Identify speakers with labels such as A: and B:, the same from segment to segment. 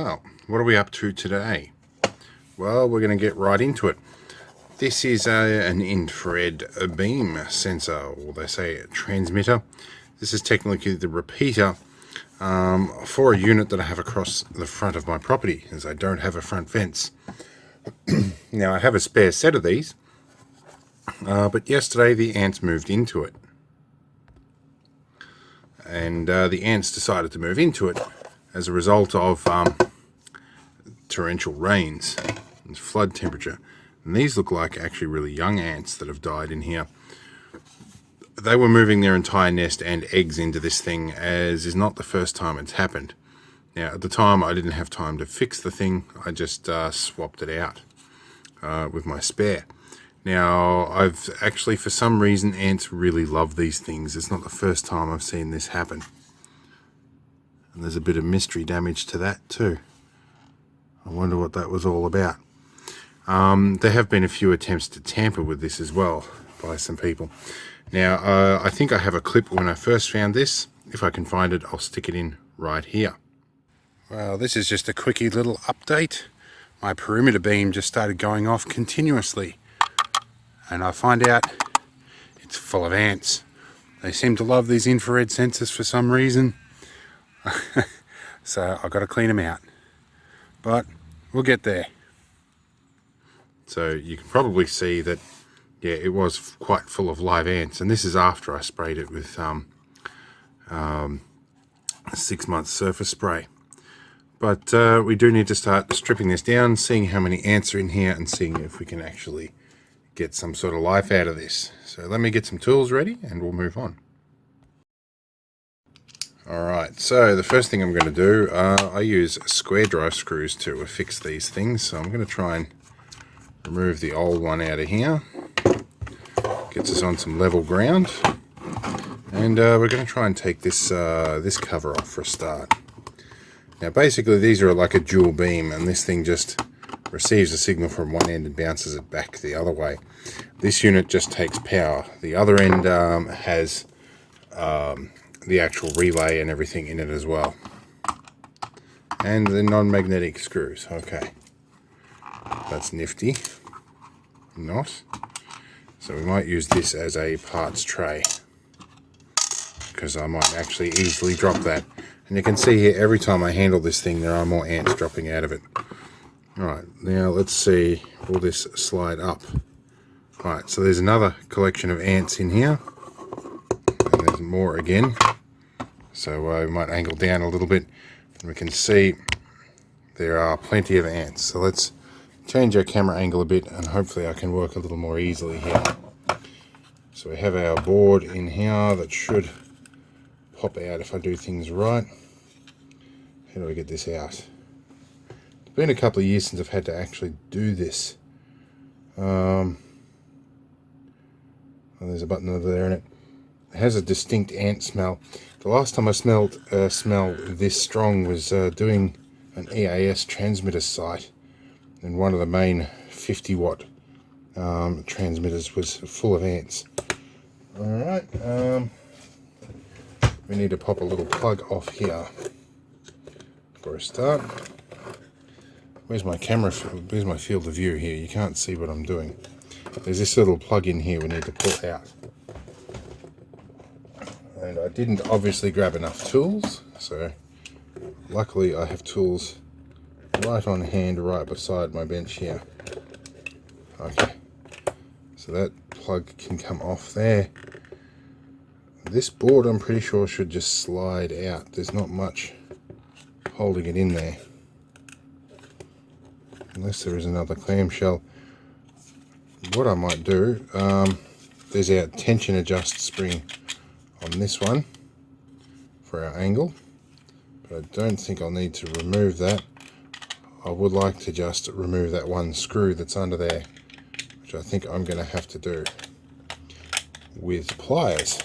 A: Well, what are we up to today? Well, we're going to get right into it. This is an infrared beam sensor, or they say a transmitter. This is technically the repeater for a unit that I have across the front of my property, as I don't have a front fence. Now, I have a spare set of these, but yesterday the ants moved into it. And the ants decided to move into it as a result of torrential rains and flood temperature. And these look like actually really young ants that have died in here. They were moving their entire nest and eggs into this thing, as is not the first time it's happened. Now, at the time, I didn't have time to fix the thing. I just swapped it out with my spare. Now, I've actually, for some reason, ants really love these things. It's not the first time I've seen this happen. And there's a bit of mystery damage to that too. I wonder what that was all about. There have been a few attempts to tamper with this as well by some people. Now, I think I have a clip when I first found this. If I can find it, I'll stick it in right here. Well, this is just a quickie little update. My perimeter beam just started going off continuously. And I find out it's full of ants. They seem to love these infrared sensors for some reason. So I've got to clean them out. But we'll get there. So you can probably see that, yeah, it was quite full of live ants. And this is after I sprayed it with a 6-month surface spray. But we do need to start stripping this down, seeing how many ants are in here, and seeing if we can actually get some sort of life out of this. So let me get some tools ready and we'll move on. Alright, so the first thing I'm going to do, I use square drive screws to affix these things. So I'm going to try and remove the old one out of here. Gets us on some level ground. And we're going to try and take this, this cover off for a start. Now basically these are like a dual beam, and this thing just receives a signal from one end and bounces it back the other way. This unit just takes power. The other end has the actual relay and everything in it as well. And the non-magnetic screws. Okay. That's nifty. Not. So we might use this as a parts tray, because I might actually easily drop that. And you can see here, every time I handle this thing, there are more ants dropping out of it. Alright, now let's see, will this slide up? Alright, so there's another collection of ants in here. And there's more again. So we might angle down a little bit, and we can see there are plenty of ants. So let's change our camera angle a bit, and hopefully I can work a little more easily here. So we have our board in here that should pop out if I do things right. How do I get this out? It's been a couple of years since I've had to actually do this. Oh, there's a button over there in it. It has a distinct ant smell. The last time I smelled smell this strong was doing an EAS transmitter site, and one of the main 50 watt transmitters was full of ants. Alright, we need to pop a little plug off here for a start. Where's my camera? Where's my field of view here? You can't see what I'm doing. There's this little plug in here we need to pull out. And I didn't obviously grab enough tools, so luckily I have tools right on hand, right beside my bench here. Okay, so that plug can come off there. This board, I'm pretty sure, should just slide out. There's not much holding it in there, unless there is another clamshell. What I might do, there's our tension adjust spring on this one for our angle, but I don't think I'll need to remove that. I would like to just remove that one screw that's under there, which I think I'm going to have to do with pliers.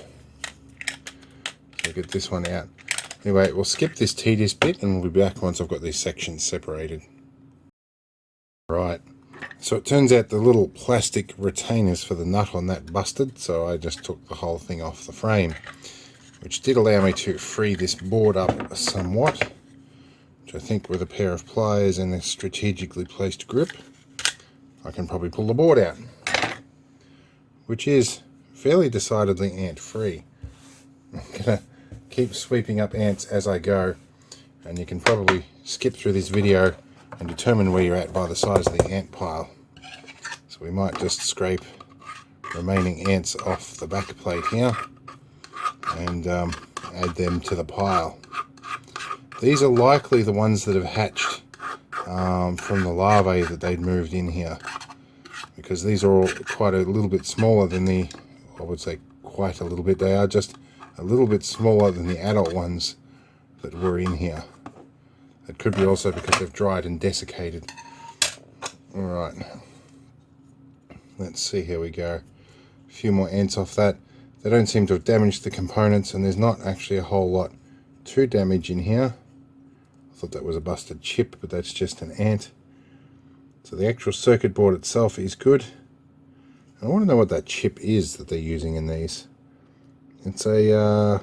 A: So get this one out. Anyway, we'll skip this tedious bit and we'll be back once I've got these sections separated. Right, so it turns out the little plastic retainers for the nut on that busted, so I just took the whole thing off the frame, which did allow me to free this board up somewhat, which I think with a pair of pliers and a strategically placed grip, I can probably pull the board out, which is fairly decidedly ant-free. I'm gonna keep sweeping up ants as I go, and you can probably skip through this video and determine where you're at by the size of the ant pile. So we might just scrape remaining ants off the back plate here and add them to the pile. These are likely the ones that have hatched from the larvae that they'd moved in here, because these are all quite a little bit smaller than the, I would say quite a little bit, they are just a little bit smaller than the adult ones that were in here. It could be also because they've dried and desiccated. Alright, let's see, here we go. A few more ants off that. They don't seem to have damaged the components, and there's not actually a whole lot to damage in here. I thought that was a busted chip, but that's just an ant. So the actual circuit board itself is good. I want to know what that chip is that they're using in these. It's a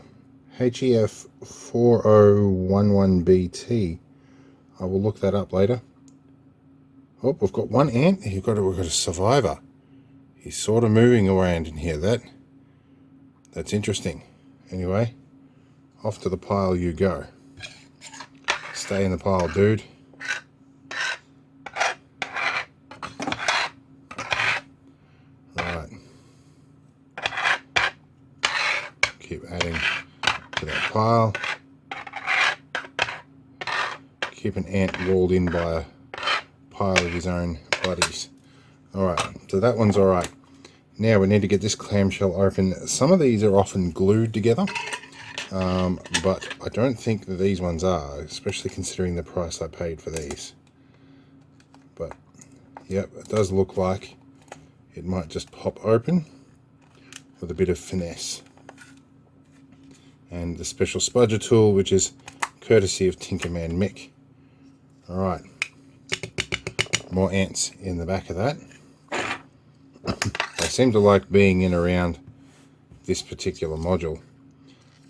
A: HEF4011BT. I will look that up later. Oh, we've got one ant. We've got a survivor. He's sort of moving around in here. That's interesting. Anyway, off to the pile you go. Stay in the pile, dude. Right. Keep adding to that pile. Keep an ant walled in by a pile of his own buddies. Alright, so that one's alright. Now we need to get this clamshell open. Some of these are often glued together, but I don't think that these ones are, especially considering the price I paid for these. But, yep, it does look like it might just pop open with a bit of finesse. And the special spudger tool, which is courtesy of Tinkerman Mick. Alright, more ants in the back of that. They seem to like being in around this particular module.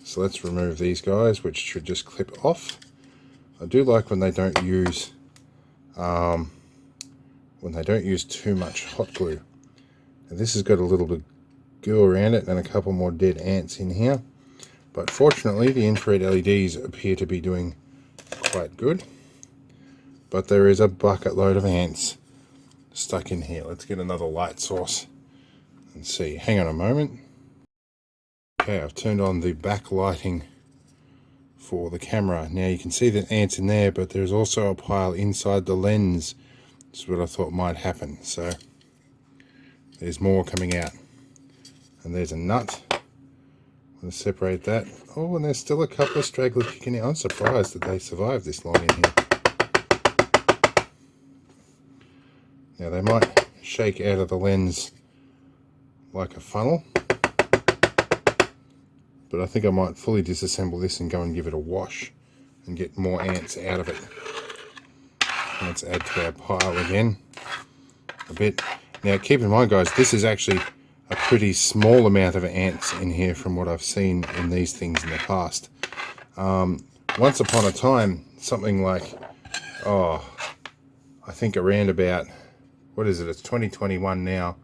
A: So let's remove these guys, which should just clip off. I do like when they don't use too much hot glue. Now this has got a little bit of goo around it and a couple more dead ants in here. But fortunately the infrared LEDs appear to be doing quite good. But there is a bucket load of ants stuck in here. Let's get another light source and see. Hang on a moment. Okay, I've turned on the backlighting for the camera. Now you can see the ants in there, but there's also a pile inside the lens. This is what I thought might happen. So there's more coming out. And there's a nut. I'm going to separate that. Oh, and there's still a couple of stragglers kicking out. I'm surprised that they survived this long in here. Now they might shake out of the lens like a funnel, but I think I might fully disassemble this and go and give it a wash and get more ants out of it. Let's add to our pile again a bit. Now keep in mind guys, this is actually a pretty small amount of ants in here from what I've seen in these things in the past. Once upon a time, something like, I think around about, what is it, it's 2021 now,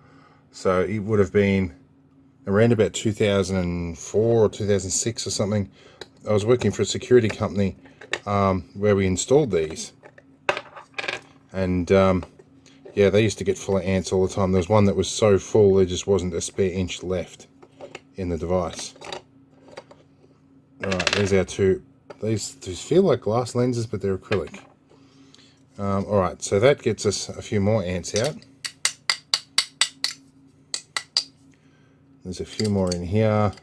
A: so it would have been around about 2004 or 2006 or something. I was working for a security company where we installed these, and yeah, they used to get full of ants all the time. There was one that was so full there just wasn't a spare inch left in the device. Alright, there's our two. These feel like glass lenses, but they're acrylic. Alright, so that gets us a few more ants out. There's a few more in here.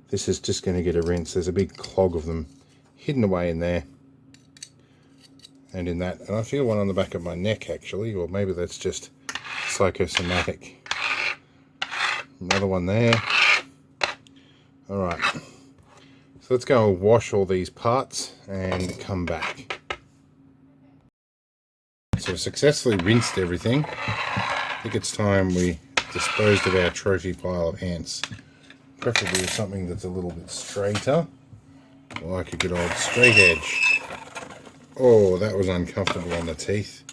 A: This is just going to get a rinse. There's a big clog of them hidden away in there. And in that. And I feel one on the back of my neck actually, or maybe that's just psychosomatic. Another one there. Alright. So let's go and wash all these parts and come back. So we've successfully rinsed everything. I think it's time we disposed of our trophy pile of ants. Preferably with something that's a little bit straighter, like a good old straight edge. Oh, that was uncomfortable on the teeth.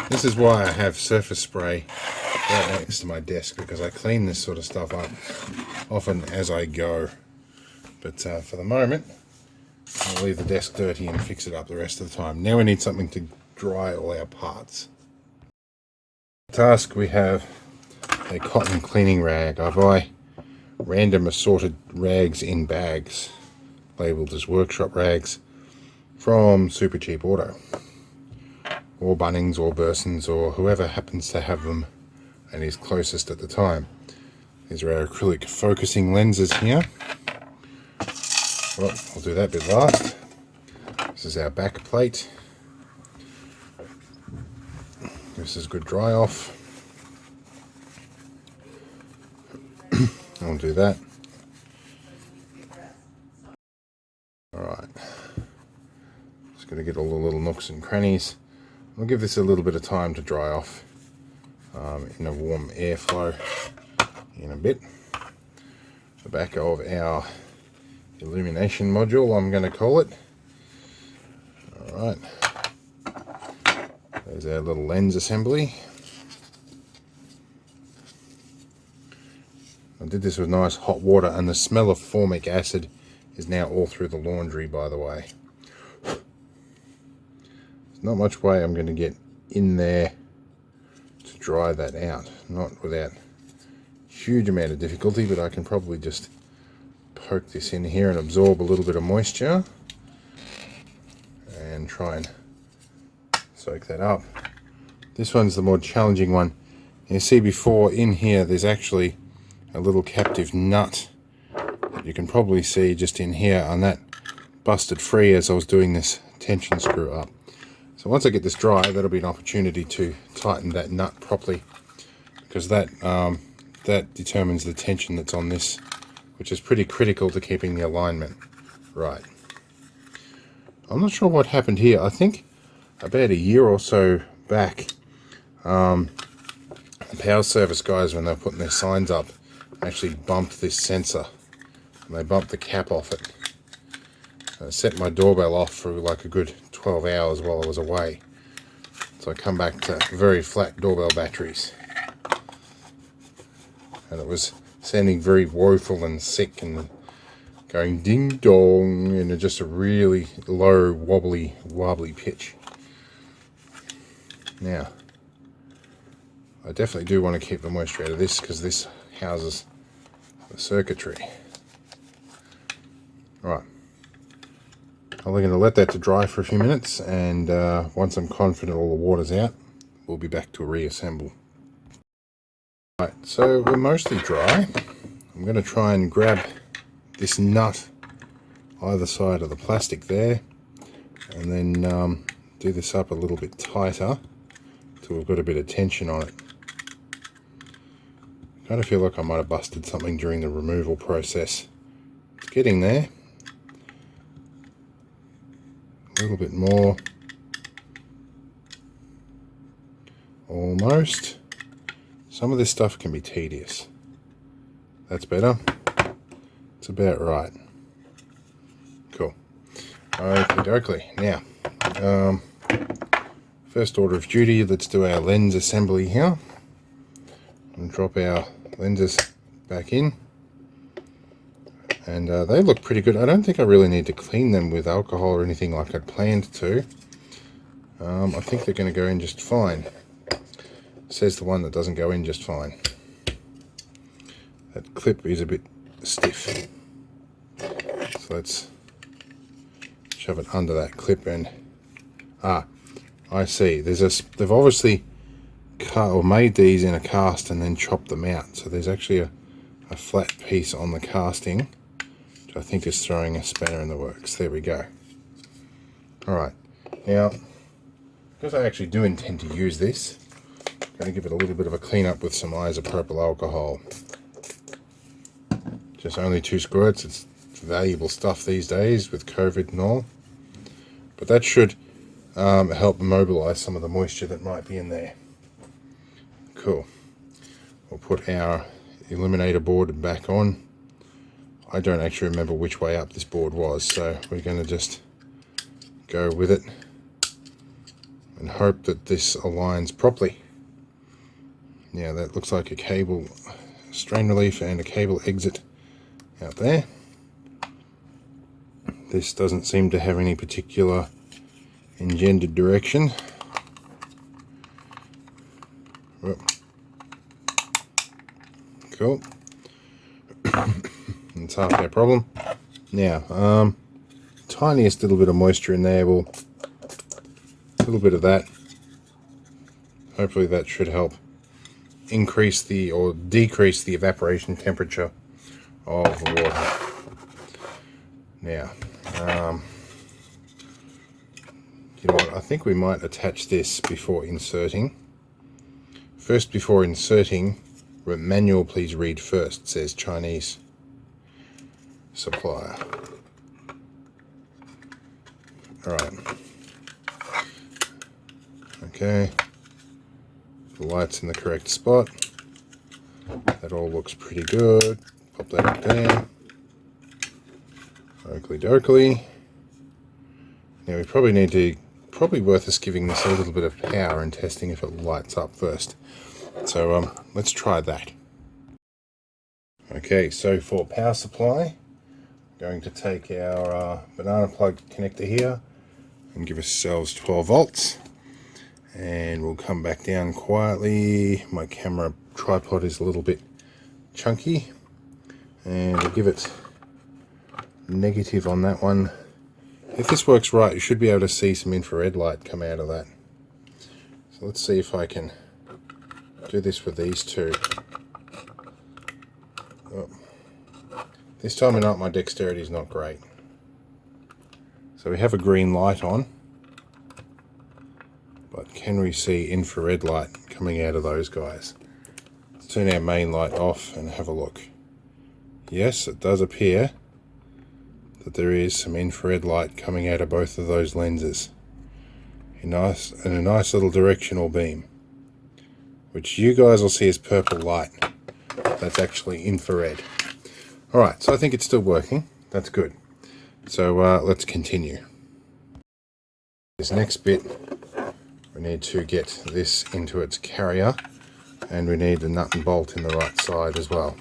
A: This is why I have surface spray right next to my desk, because I clean this sort of stuff up often as I go. But for the moment, I'll leave the desk dirty and fix it up the rest of the time. Now we need something to dry all our parts. Task, we have a cotton cleaning rag. I buy random assorted rags in bags labelled as workshop rags from Super Cheap Auto or Bunnings or Bursons or whoever happens to have them and is closest at the time. These are our acrylic focusing lenses here. Well, I'll do that bit last. This is our back plate. This is good dry off. I'll do that. Alright. Just going to get all the little nooks and crannies. I'll give this a little bit of time to dry off in a warm airflow in a bit. The back of our illumination module, I'm going to call it. Alright. There's our little lens assembly. I did this with nice hot water, and the smell of formic acid is now all through the laundry, by the way. There's not much way I'm going to get in there to dry that out. Not without huge amount of difficulty, but I can probably just poke this in here and absorb a little bit of moisture and try and soak that up. This one's the more challenging one. You see before in here there's actually a little captive nut that you can probably see just in here, and that busted free as I was doing this tension screw up. So once I get this dry, that'll be an opportunity to tighten that nut properly, because that determines the tension that's on this, which is pretty critical to keeping the alignment right. I'm not sure what happened here. I think about a year or so back, the power service guys, when they were putting their signs up, actually bumped this sensor, and they bumped the cap off it. And it set my doorbell off for like a good 12 hours while I was away. So I come back to very flat doorbell batteries, and it was sounding very woeful and sick and going ding dong in just a really low wobbly pitch. Now I definitely do want to keep the moisture out of this, because this houses the circuitry. Right, I'm going to let that to dry for a few minutes, and once I'm confident all the water's out, we'll be back to reassemble. Right, so we're mostly dry. I'm going to try and grab this nut either side of the plastic there, and then do this up a little bit tighter till we've got a bit of tension on it. I kind of feel like I might have busted something during the removal process. It's getting there. A little bit more. Almost. Some of this stuff can be tedious. That's better. It's about right. Cool. Okie dokie. Now, first order of duty, let's do our lens assembly here. And drop our lenses back in. And they look pretty good. I don't think I really need to clean them with alcohol or anything like I'd planned to. I think they're going to go in just fine. Says the one that doesn't go in just fine. That clip is a bit stiff. So let's shove it under that clip, and I see. They've obviously cut or made these in a cast and then chopped them out. So there's actually a flat piece on the casting, which I think is throwing a spanner in the works. There we go. Alright, now, because I actually do intend to use this, I'm going to give it a little bit of a clean up with some isopropyl alcohol. Just only 2 squirts. It's valuable stuff these days with COVID and all. But that should help mobilize some of the moisture that might be in there. Cool. We'll put our illuminator board back on. I don't actually remember which way up this board was, so we're going to just go with it and hope that this aligns properly. Now that looks like a cable strain relief and a cable exit out there. This doesn't seem to have any particular engendered direction. Oh. Cool. It's half our problem. Now, tiniest little bit of moisture in there, a little bit of that. Hopefully that should help increase or decrease the evaporation temperature of the water. Now, you know what, I think we might attach this before inserting. First, before inserting, manual please read first, says Chinese supplier. Alright. Okay. The light's in the correct spot. That all looks pretty good. Pop that up there. Oakley dokley. Now we probably need to, worth us giving this a little bit of power and testing if it lights up first. So let's try that. Okay, so for power supply, I'm going to take our banana plug connector here and give ourselves 12 volts. And we'll come back down quietly. My camera tripod is a little bit chunky, and we'll give it negative on that one. If this works right, you should be able to see some infrared light come out of that. So let's see if I can do this with these two. Oh. This time of night my dexterity is not great. So we have a green light on, but can we see infrared light coming out of those guys? Let's turn our main light off and have a look. Yes, it does appear that there is some infrared light coming out of both of those lenses in a nice little directional beam, which you guys will see as purple light. That's actually infrared. Alright, so I think it's still working. That's good. So let's continue. This next bit, we need to get this into its carrier, and we need the nut and bolt in the right side as well.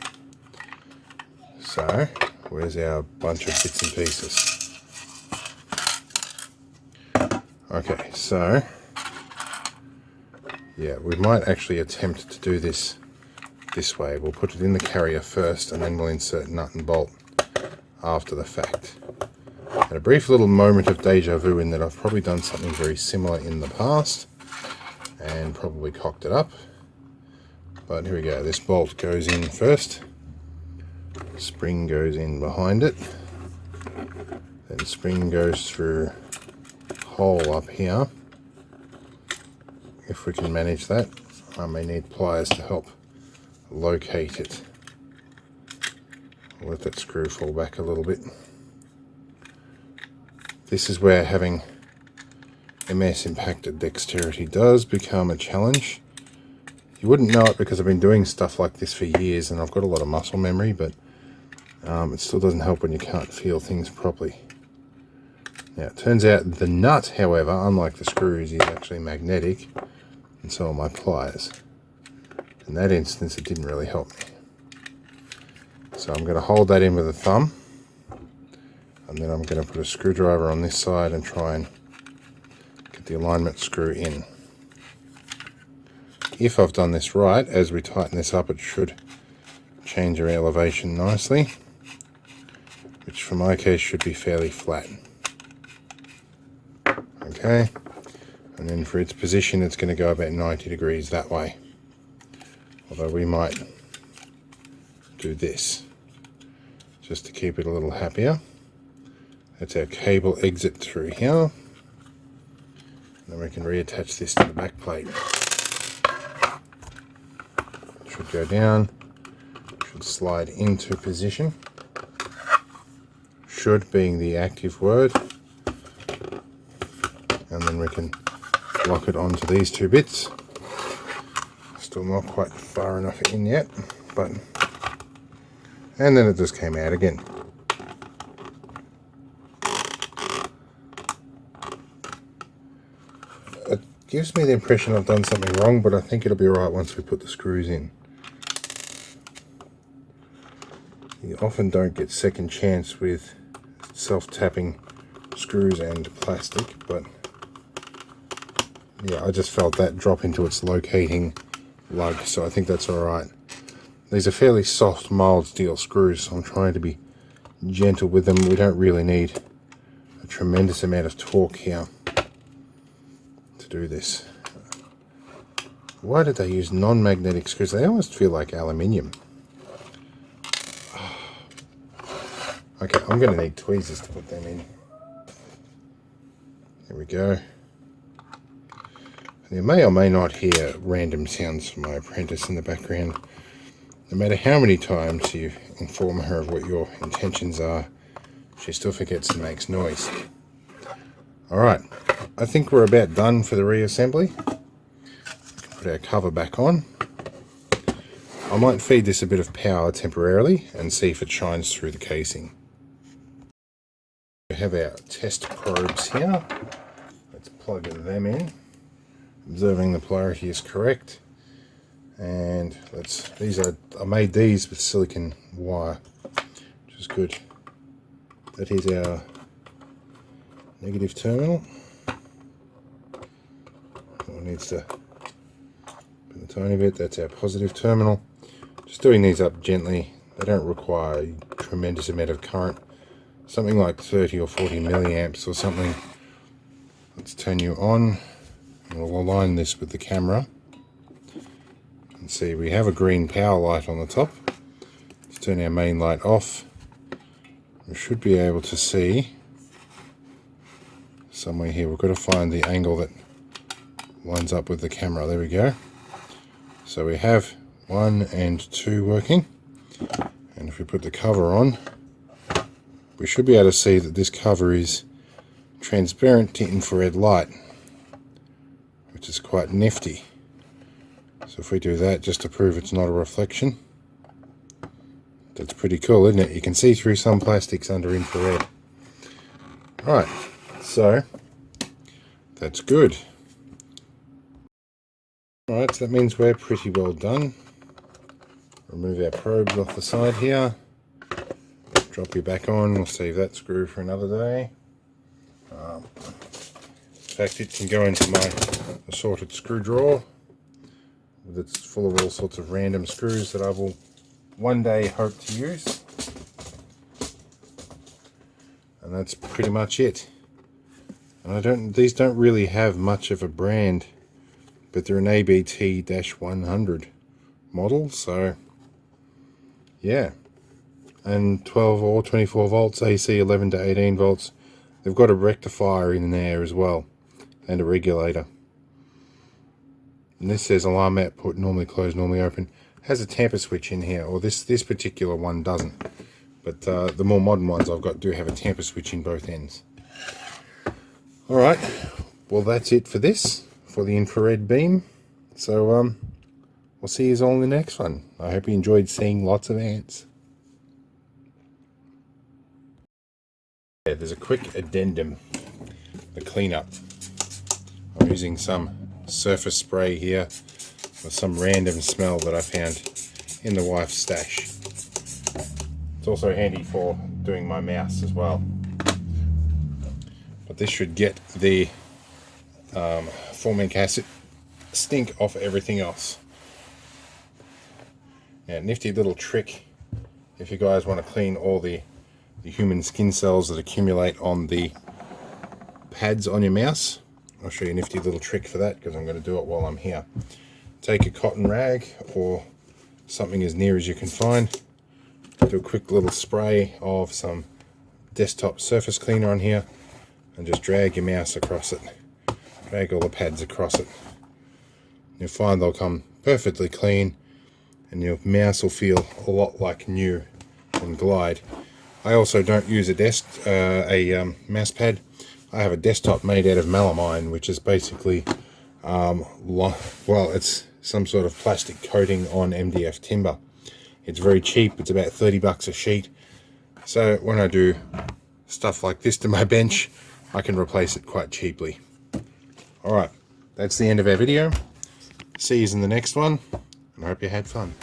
A: So, where's our bunch of bits and pieces? Okay, so, yeah, we might actually attempt to do this way. We'll put it in the carrier first, and then we'll insert nut and bolt after the fact. And a brief little moment of deja vu in that I've probably done something very similar in the past and probably cocked it up. But here we go. This bolt goes in first. Spring goes in behind it. Then spring goes through hole up here. If we can manage that, I may need pliers to help locate it. I'll let that screw fall back a little bit. This is where having MS impacted dexterity does become a challenge. You wouldn't know it because I've been doing stuff like this for years and I've got a lot of muscle memory, but it still doesn't help when you can't feel things properly. Now it turns out the nut, however, unlike the screws, is actually magnetic, and so are my pliers. In that instance it didn't really help me. So I'm going to hold that in with a thumb, and then I'm going to put a screwdriver on this side and try and get the alignment screw in. If I've done this right, as we tighten this up, it should change our elevation nicely, which for my case should be fairly flat. Okay, and then for its position it's going to go about 90 degrees that way. Although we might do this just to keep it a little happier. That's our cable exit through here. And then we can reattach this to the back plate. It should go down, should slide into position. Should being the active word. And then we can lock it onto these two bits. Still not quite far enough in yet, but and then it just came out again. gives me the impression I've done something wrong, but I think it'll be alright once we put the screws in. You often don't get second chance with self-tapping screws and plastic, but yeah, I just felt that drop into its locating lug, so I think that's alright. These are fairly soft, mild steel screws, so I'm trying to be gentle with them. We don't really need a tremendous amount of torque here to do this. Why did they use non-magnetic screws? They almost feel like aluminium. Okay, I'm going to need tweezers to put them in. There we go. You may or may not hear random sounds from my apprentice in the background. No matter how many times you inform her of what your intentions are, she still forgets and makes noise. Alright, I think we're about done for the reassembly. We can put our cover back on. I might feed this a bit of power temporarily and see if it shines through the casing. We have our test probes here. Let's plug them in, observing the polarity is correct. And I made these with silicon wire, which is good. That is our negative terminal. It needs to put a tiny bit. That's our positive terminal. Just doing these up gently. They don't require a tremendous amount of current. Something like 30 or 40 milliamps or something. Let's turn you on, and we'll align this with the camera. And see, we have a green power light on the top. Let's turn our main light off. We should be able to see somewhere here. We've got to find the angle that lines up with the camera. There we go. So we have 1 and 2 working. And if we put the cover on, we should be able to see that this cover is transparent to infrared light, which is quite nifty. So if we do that just to prove it's not a reflection, that's pretty cool, isn't it? You can see through some plastics under infrared. Right, so that's good. Alright, so that means we're pretty well done. Remove our probes off the side here. Drop you back on. We'll save that screw for another day. In fact, it can go into my assorted screw drawer. It's full of all sorts of random screws that I will one day hope to use. And that's pretty much it. And these don't really have much of a brand, but they're an ABT-100 model, so yeah. And 12 or 24 volts AC, 11 to 18 volts. They've got a rectifier in there as well, and a regulator. And this says alarm output, normally closed, normally open. Has a tamper switch in here, or this particular one doesn't. But the more modern ones I've got do have a tamper switch in both ends. Alright, well that's it for this, for the infrared beam. So we'll see you all in the next one. I hope you enjoyed seeing lots of ants. Yeah, there's a quick addendum, the cleanup. I'm using some surface spray here with some random smell that I found in the wife's stash. It's also handy for doing my mouse as well. But this should get the formic acid stink off everything else. Yeah, nifty little trick if you guys want to clean all the human skin cells that accumulate on the pads on your mouse. I'll show you a nifty little trick for that because I'm going to do it while I'm here. Take a cotton rag or something as near as you can find. Do a quick little spray of some desktop surface cleaner on here and just drag your mouse across it. Drag all the pads across it. You'll find they'll come perfectly clean and your mouse will feel a lot like new and glide. I also don't use a mouse pad. I have a desktop made out of melamine, which is basically, well, it's some sort of plastic coating on MDF timber. It's very cheap. It's about 30 bucks a sheet. So when I do stuff like this to my bench, I can replace it quite cheaply. All right, that's the end of our video. See you in the next one, and I hope you had fun.